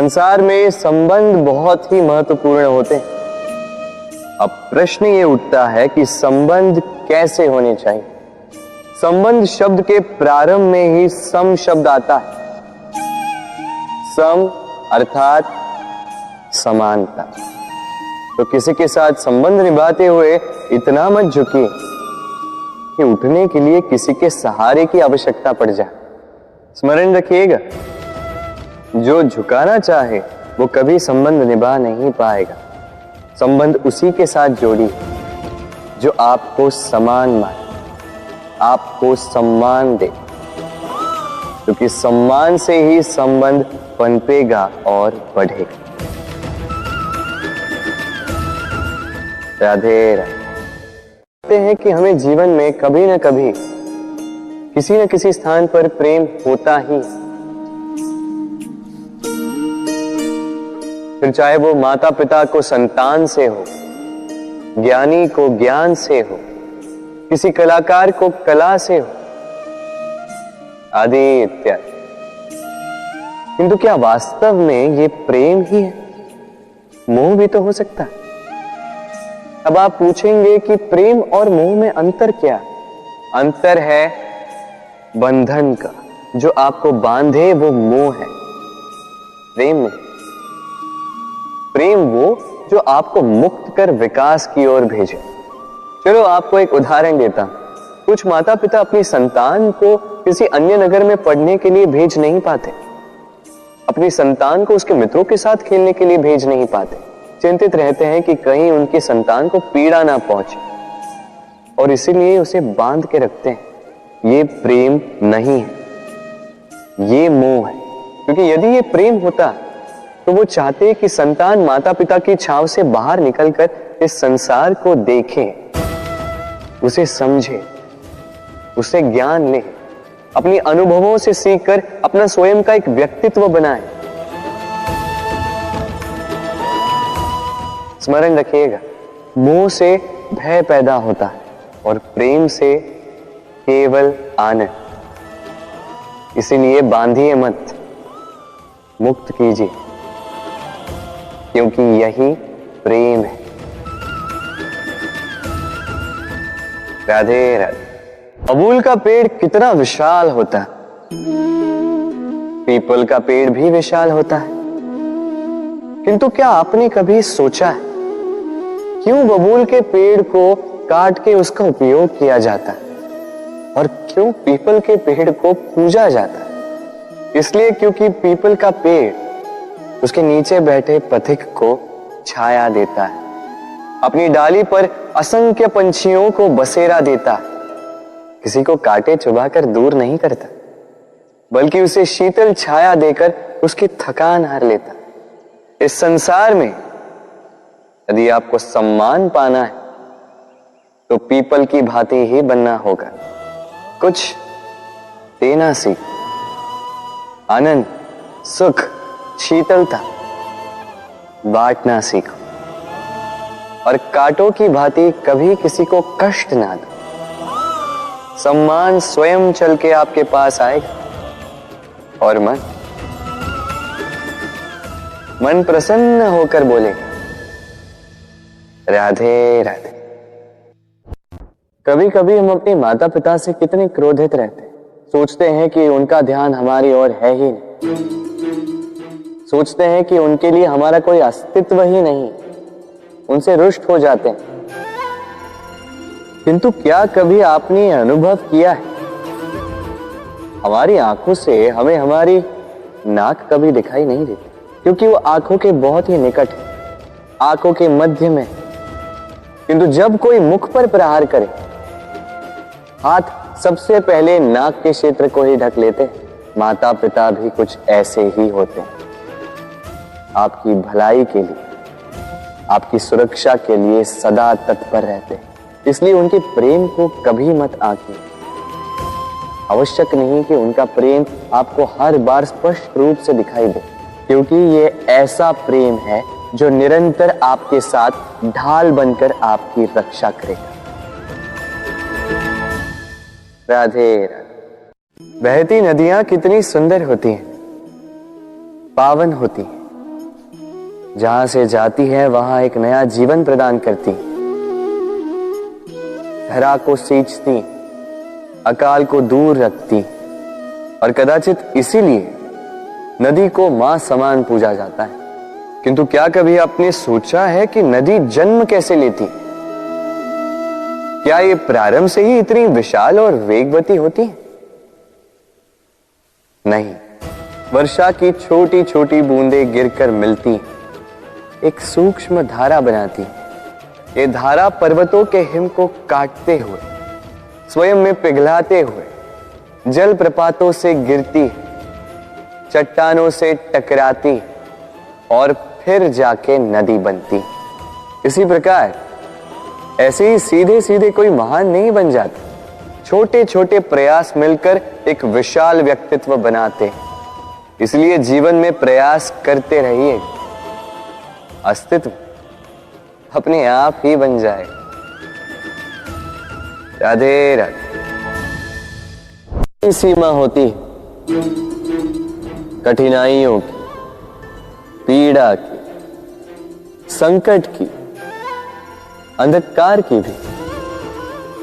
संसार में संबंध बहुत ही महत्वपूर्ण होते हैं। अब प्रश्न ये उठता है कि संबंध कैसे होने चाहिए। संबंध शब्द के प्रारंभ में ही सम शब्द आता है। सम अर्थात समानता। तो किसी के साथ संबंध निभाते हुए इतना मत झुकिए कि उठने के लिए किसी के सहारे की आवश्यकता पड़ जाए। स्मरण रखिएगा, जो झुकाना चाहे वो कभी संबंध निभा नहीं पाएगा। संबंध उसी के साथ जोड़ी जो आपको समान माने, आपको सम्मान दे, क्योंकि सम्मान से ही संबंध पनपेगा और बढ़ेगा। राधे राधे। कहते हैं कि हमें जीवन में कभी न कभी किसी न किसी स्थान पर प्रेम होता ही, फिर चाहे वो माता पिता को संतान से हो, ज्ञानी को ज्ञान से हो, किसी कलाकार को कला से हो, आदि इत्यादि। किंतु क्या वास्तव में ये प्रेम ही है? मोह भी तो हो सकता है। अब आप पूछेंगे कि प्रेम और मोह में अंतर क्या? अंतर है बंधन का। जो आपको बांधे वो मोह है, प्रेम नहीं। प्रेम वो जो आपको मुक्त कर विकास की ओर भेजे। चलो आपको एक उदाहरण देता हूं। कुछ माता पिता अपनी संतान को किसी अन्य नगर में पढ़ने के लिए भेज नहीं पाते, अपनी संतान को उसके मित्रों के साथ खेलने के लिए भेज नहीं पाते। चिंतित रहते हैं कि कहीं उनकी संतान को पीड़ा ना पहुंचे, और इसीलिए उसे बांध के रखते हैं। ये प्रेम नहीं है, ये मोह है। क्योंकि यदि ये प्रेम होता तो वो चाहते कि संतान माता पिता की छांव से बाहर निकलकर इस संसार को देखे, उसे समझे, उसे ज्ञान ले, अपनी अनुभवों से सीखकर अपना स्वयं का एक व्यक्तित्व बनाए। स्मरण रखिएगा, मोह से भय पैदा होता है और प्रेम से केवल आनंद। इसीलिए बांधिए मत, मुक्त कीजिए, क्योंकि यही प्रेम है। राधे राधे। बबूल का पेड़ कितना विशाल होता है, पीपल का पेड़ भी विशाल होता है। किंतु क्या आपने कभी सोचा है क्यों बबूल के पेड़ को काट के उसका उपयोग किया जाता है और क्यों पीपल के पेड़ को पूजा जाता है? इसलिए क्योंकि पीपल का पेड़ उसके नीचे बैठे पथिक को छाया देता है, अपनी डाली पर असंख्य पंछियों को बसेरा देता है, किसी को काटे चुभाकर दूर नहीं करता, बल्कि उसे शीतल छाया देकर उसकी थकान हर लेता। इस संसार में यदि आपको सम्मान पाना है तो पीपल की भांति ही बनना होगा। कुछ देना सीख, आनंद, सुख, शीतलता बांटना सीखो, और कांटों की भांति कभी किसी को कष्ट ना दो। सम्मान स्वयं चल के आपके पास आएगा और मन प्रसन्न होकर बोलेगा, राधे राधे। कभी कभी हम अपने माता पिता से कितने क्रोधित रहते हैं। सोचते हैं कि उनका ध्यान हमारी ओर है ही नहीं, सोचते हैं कि उनके लिए हमारा कोई अस्तित्व ही नहीं, उनसे रुष्ट हो जाते हैं। किंतु क्या कभी आपने अनुभव किया है, हमारी आंखों से हमें हमारी नाक कभी दिखाई नहीं देती, क्योंकि वो आंखों के बहुत ही निकट है, आंखों के मध्य में। किंतु जब कोई मुख पर प्रहार करे, हाथ सबसे पहले नाक के क्षेत्र को ही ढक लेते हैं। माता पिता भी कुछ ऐसे ही होते हैं। आपकी भलाई के लिए, आपकी सुरक्षा के लिए सदा तत्पर रहते हैं। इसलिए उनके प्रेम को कभी मत आंकिए। आवश्यक नहीं कि उनका प्रेम आपको हर बार स्पष्ट रूप से दिखाई दे, क्योंकि ये ऐसा प्रेम है जो निरंतर आपके साथ ढाल बनकर आपकी रक्षा करेगा। राधे राधे। बहती नदियां कितनी सुंदर होती हैं, पावन होती हैं, जहां से जाती है वहां एक नया जीवन प्रदान करती, धरा को सींचती, अकाल को दूर रखती, और कदाचित इसीलिए नदी को मां समान पूजा जाता है। किंतु क्या कभी आपने सोचा है कि नदी जन्म कैसे लेती? क्या ये प्रारंभ से ही इतनी विशाल और वेगवती होती है? नहीं, वर्षा की छोटी छोटी बूंदें गिरकर मिलती एक सूक्ष्म धारा बनाती। ये धारा पर्वतों के हिम को काटते हुए, स्वयं में पिघलाते हुए, जल प्रपातों से गिरती, चट्टानों से टकराती और फिर जाके नदी बनती। इसी प्रकार ऐसे ही सीधे सीधे कोई महान नहीं बन जाता। छोटे छोटे प्रयास मिलकर एक विशाल व्यक्तित्व बनाते। इसलिए जीवन में प्रयास करते रहिए, अस्तित्व अपने आप ही बन जाए। राधे राधे। सीमा होती कठिनाइयों की, पीड़ा की, संकट की, अंधकार की भी।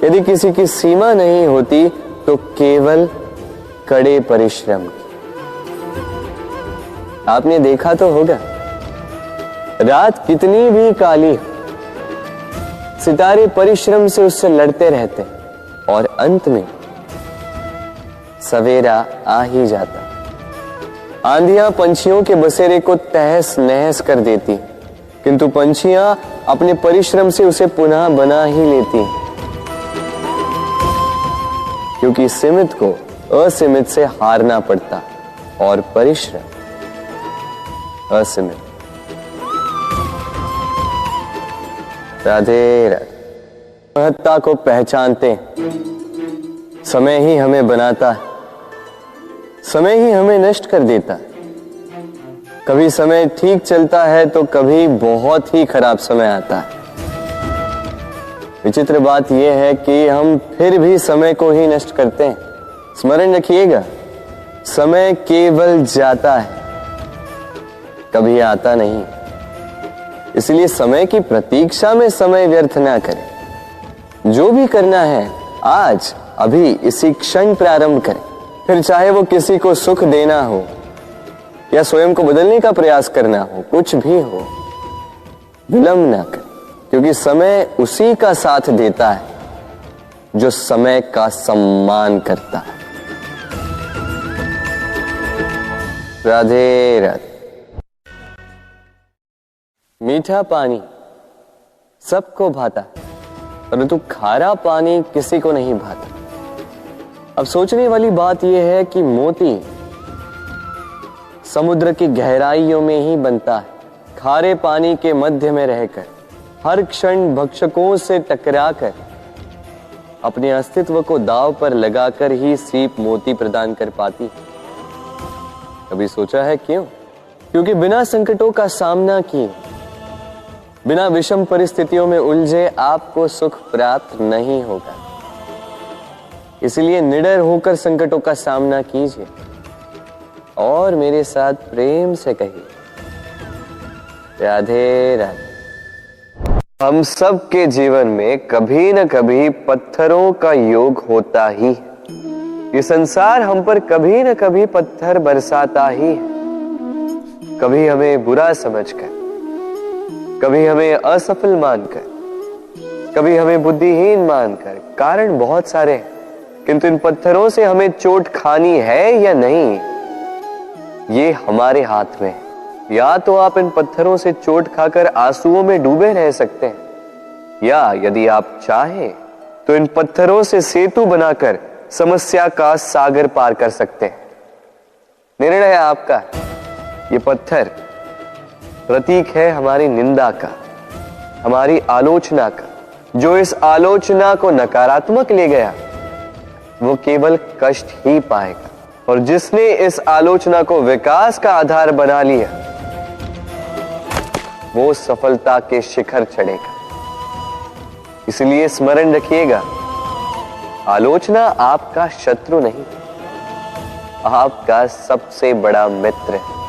यदि किसी की सीमा नहीं होती तो केवल कड़े परिश्रम की। आपने देखा तो होगा, रात कितनी भी काली हो, सितारे परिश्रम से उससे लड़ते रहते और अंत में सवेरा आ ही जाता। आंधियां पंछियों के बसेरे को तहस नहस कर देती, किंतु पंछियां अपने परिश्रम से उसे पुनः बना ही लेती, क्योंकि सीमित को असीमित से हारना पड़ता और परिश्रम असीमित। राधे राधे। महत्ता को पहचानते, समय ही हमें बनाता है, समय ही हमें नष्ट कर देता है। कभी समय ठीक चलता है तो कभी बहुत ही खराब समय आता है। विचित्र बात यह है कि हम फिर भी समय को ही नष्ट करते हैं। स्मरण रखिएगा, समय केवल जाता है, कभी आता नहीं। इसलिए समय की प्रतीक्षा में समय व्यर्थ ना करें। जो भी करना है आज अभी इसी क्षण प्रारंभ करें। फिर चाहे वो किसी को सुख देना हो या स्वयं को बदलने का प्रयास करना हो, कुछ भी हो, विलंब ना करें, क्योंकि समय उसी का साथ देता है जो समय का सम्मान करता है। राधे राधे। मीठा पानी सबको भाता, परंतु खारा पानी किसी को नहीं भाता। अब सोचने वाली बात यह है कि मोती समुद्र की गहराइयों में ही बनता है। खारे पानी के मध्य में रहकर, हर क्षण भक्षकों से टकराकर, अपने अस्तित्व को दांव पर लगाकर ही सीप मोती प्रदान कर पाती। कभी सोचा है क्यों? क्योंकि बिना संकटों का सामना किए, बिना विषम परिस्थितियों में उलझे आपको सुख प्राप्त नहीं होगा। इसलिए निडर होकर संकटों का सामना कीजिए और मेरे साथ प्रेम से कहिए, राधे राधे। हम सब के जीवन में कभी न कभी पत्थरों का योग होता ही है। ये संसार हम पर कभी न कभी पत्थर बरसाता ही है। कभी हमें बुरा समझकर, कभी हमें असफल मानकर, कभी हमें बुद्धिहीन मानकर। कारण बहुत सारे हैं, किंतु इन पत्थरों से हमें चोट खानी है या नहीं, ये हमारे हाथ में है। या तो आप इन पत्थरों से चोट खाकर आंसुओं में डूबे रह सकते हैं, या यदि आप चाहें तो इन पत्थरों से सेतु बनाकर समस्या का सागर पार कर सकते हैं। निर्णय आपका। ये पत्थर प्रतीक है हमारी निंदा का, हमारी आलोचना का। जो इस आलोचना को नकारात्मक ले गया वो केवल कष्ट ही पाएगा, और जिसने इस आलोचना को विकास का आधार बना लिया वो सफलता के शिखर चढ़ेगा। इसलिए स्मरण रखिएगा, आलोचना आपका शत्रु नहीं, आपका सबसे बड़ा मित्र है।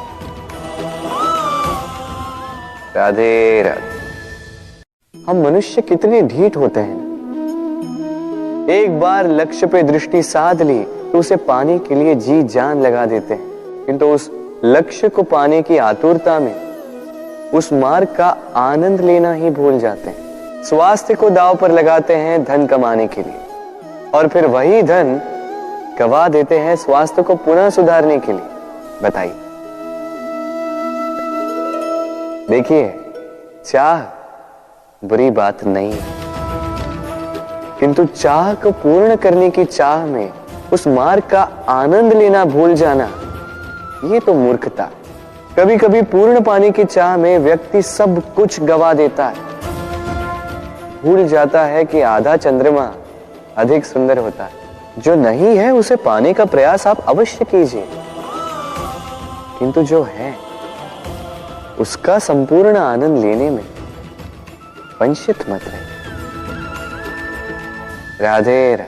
राधे राधे। हम मनुष्य कितने ढीठ होते हैं। एक बार लक्ष्य पे दृष्टि साध ली तो उसे पाने के लिए जी जान लगा देते हैं, किंतु उस लक्ष्य को पाने की आतुरता में उस मार्ग का आनंद लेना ही भूल जाते हैं। स्वास्थ्य को दांव पर लगाते हैं धन कमाने के लिए, और फिर वही धन गवा देते हैं स्वास्थ्य को पुनः सुधारने के लिए। बताइए। देखिए, चाह बुरी बात नहीं है, किंतु चाह को पूर्ण करने की चाह में उस मार्ग का आनंद लेना भूल जाना, ये तो मूर्खता। कभी कभी पूर्ण पाने की चाह में व्यक्ति सब कुछ गवा देता है, भूल जाता है कि आधा चंद्रमा अधिक सुंदर होता है। जो नहीं है उसे पाने का प्रयास आप अवश्य कीजिए, किंतु जो है उसका संपूर्ण आनंद लेने में वंचित मत रहे। राधे राधे।